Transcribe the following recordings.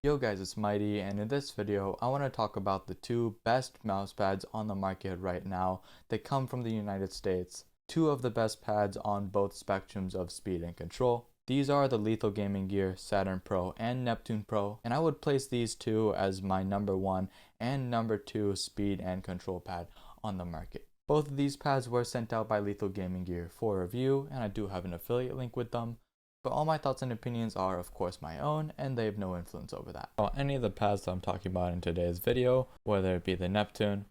Yo guys, it's Mighty, and in this video I want to talk about the two best mouse pads on the market right now that come from the United States. Two of the best pads on both spectrums of speed and control. These are the Lethal Gaming Gear Saturn Pro and Neptune Pro, and I would place these two as my number one and number two speed and control pad on the market. Both of these pads were sent out by Lethal Gaming Gear for review, and I do have an affiliate link with them. But all my thoughts and opinions are of course my own, and they have no influence over that. Well, any of the pads that I'm talking about in today's video, whether it be the Neptune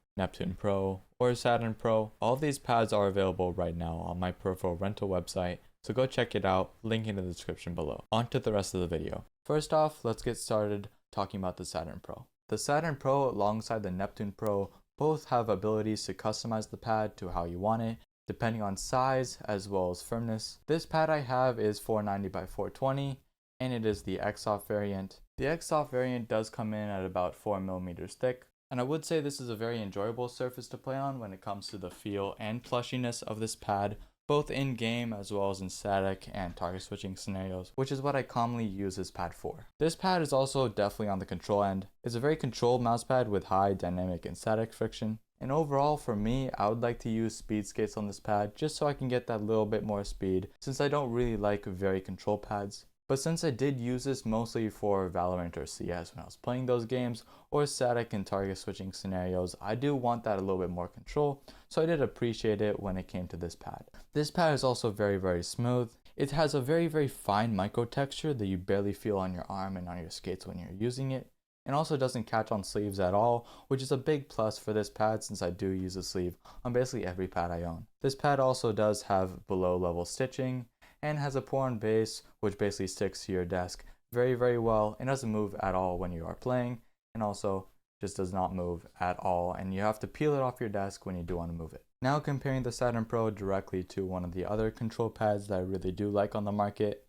Pro, or Saturn Pro, all of these pads are available right now on my peripheral rental website, so go check it out, link in the description below. On to the rest of the video. First off, let's get started talking about the Saturn Pro. The Saturn Pro alongside the Neptune Pro both have abilities to customize the pad to how you want it, depending on size as well as firmness. This pad I have is 490 by 420, and it is the xsoft variant. The xsoft variant does come in at about 4mm thick, and I would say this is a very enjoyable surface to play on when it comes to the feel and plushiness of this pad, both in game as well as in static and target switching scenarios, which is what I commonly use this pad for. This pad is also definitely on the control end. It's a very controlled mouse pad with high dynamic and static friction. And overall, for me, I would like to use speed skates on this pad just so I can get that little bit more speed, since I don't really like very controlled pads. But since I did use this mostly for Valorant or CS when I was playing those games, or static and target switching scenarios, I do want that a little bit more control, so I did appreciate it when it came to this pad. This pad is also very smooth. It has a very fine micro texture that you barely feel on your arm and on your skates when you're using it. And also doesn't catch on sleeves at all, which is a big plus for this pad since I do use a sleeve on basically every pad I own. This pad also does have below level stitching and has a pour-on base which basically sticks to your desk very well and doesn't move at all when you are playing, and also just does not move at all, and you have to peel it off your desk when you do want to move it. Now comparing the Saturn Pro directly to one of the other control pads that I really do like on the market.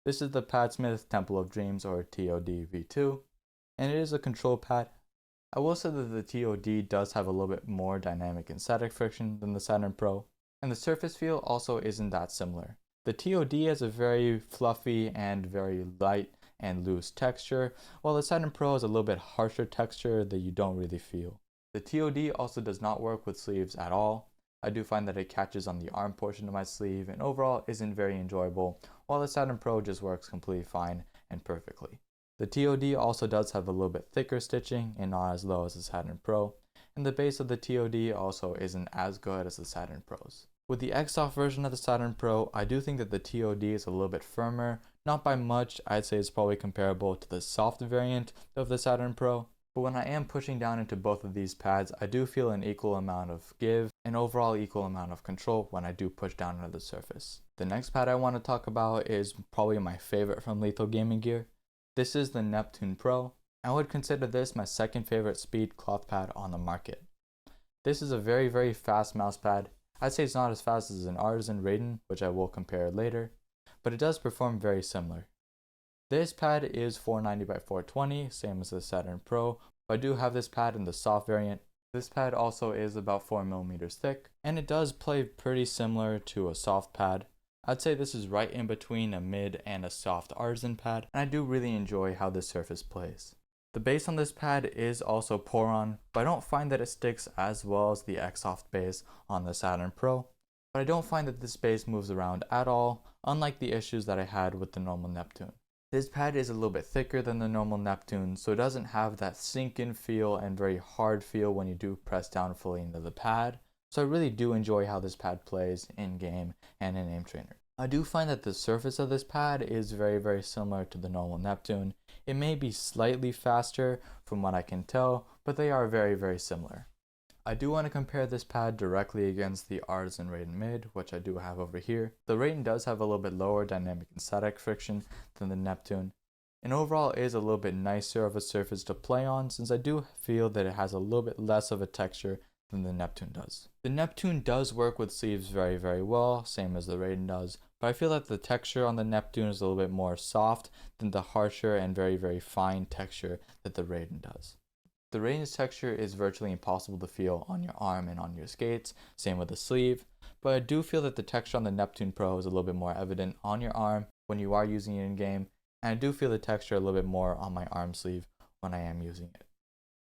This is the Padsmith Temple of Dreams, or TOD V2. And it is a control pad. I will say that the TOD does have a little bit more dynamic and static friction than the Saturn Pro, and the surface feel also isn't that similar. The TOD has a very fluffy and very light and loose texture, while the Saturn Pro has a little bit harsher texture that you don't really feel. The TOD also does not work with sleeves at all. I do find that it catches on the arm portion of my sleeve and overall isn't very enjoyable, while the Saturn Pro just works completely fine and perfectly. The TOD also does have a little bit thicker stitching and not as low as the Saturn Pro, and the base of the TOD also isn't as good as the Saturn Pros. With the xsoft version of the Saturn Pro, I do think that the TOD is a little bit firmer, not by much. I'd say it's probably comparable to the soft variant of the Saturn Pro, but when I am pushing down into both of these pads, I do feel an equal amount of give and overall equal amount of control when I do push down into the surface. The next pad I want to talk about is probably my favorite from Lethal Gaming Gear. This is the Neptune Pro. I would consider this my second favorite speed cloth pad on the market. This is a very fast mouse pad. I'd say it's not as fast as an artisan Raiden, which I will compare later, but it does perform very similar. This pad is 490 by 420, same as the Saturn Pro, but I do have this pad in the soft variant. This pad also is about 4mm thick, and it does play pretty similar to a soft pad. I'd say this is right in between a mid and a soft artisan pad, and I do really enjoy how this surface plays. The base on this pad is also pour-on, but I don't find that it sticks as well as the xsoft base on the Saturn Pro, but I don't find that this base moves around at all, unlike the issues that I had with the normal Neptune. This pad is a little bit thicker than the normal Neptune, so it doesn't have that sink-in feel and very hard feel when you do press down fully into the pad. So I really do enjoy how this pad plays in game and in Aim Trainer. I do find that the surface of this pad is very similar to the normal Neptune. It may be slightly faster from what I can tell, but they are very similar. I do want to compare this pad directly against the Artisan Raiden Mid, which I do have over here. The Raiden does have a little bit lower dynamic and static friction than the Neptune, and overall is a little bit nicer of a surface to play on, since I do feel that it has a little bit less of a texture than the Neptune does. The Neptune does work with sleeves very well, same as the Raiden does, but I feel that the texture on the Neptune is a little bit more soft than the harsher and very fine texture that the Raiden does. The Raiden's texture is virtually impossible to feel on your arm and on your skates, same with the sleeve, but I do feel that the texture on the Neptune Pro is a little bit more evident on your arm when you are using it in game, and I do feel the texture a little bit more on my arm sleeve when I am using it.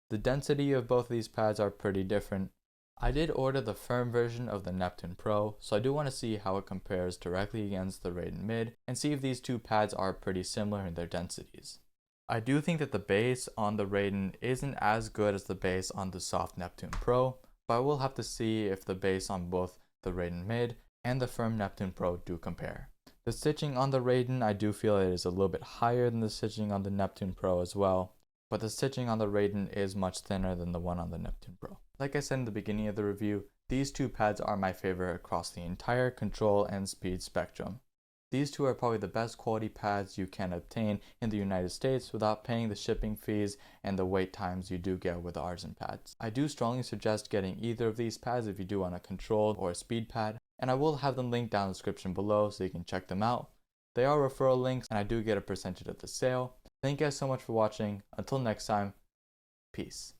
The density of both of these pads are pretty different. I did order the firm version of the Neptune Pro, so I do want to see how it compares directly against the Raiden Mid and see if these two pads are pretty similar in their densities. I do think that the base on the Raiden isn't as good as the base on the soft Neptune Pro, but I will have to see if the base on both the Raiden Mid and the firm Neptune Pro do compare. The stitching on the Raiden, I do feel it is a little bit higher than the stitching on the Neptune Pro as well, but the stitching on the Raiden is much thinner than the one on the Neptune Pro. Like I said in the beginning of the review, these two pads are my favorite across the entire control and speed spectrum. These two are probably the best quality pads you can obtain in the United States without paying the shipping fees and the wait times you do get with the artisan pads. I do strongly suggest getting either of these pads if you do want a controlled or a speed pad, and I will have them linked down in the description below so you can check them out. They are referral links and I do get a percentage of the sale. Thank you guys so much for watching. Until next time, peace.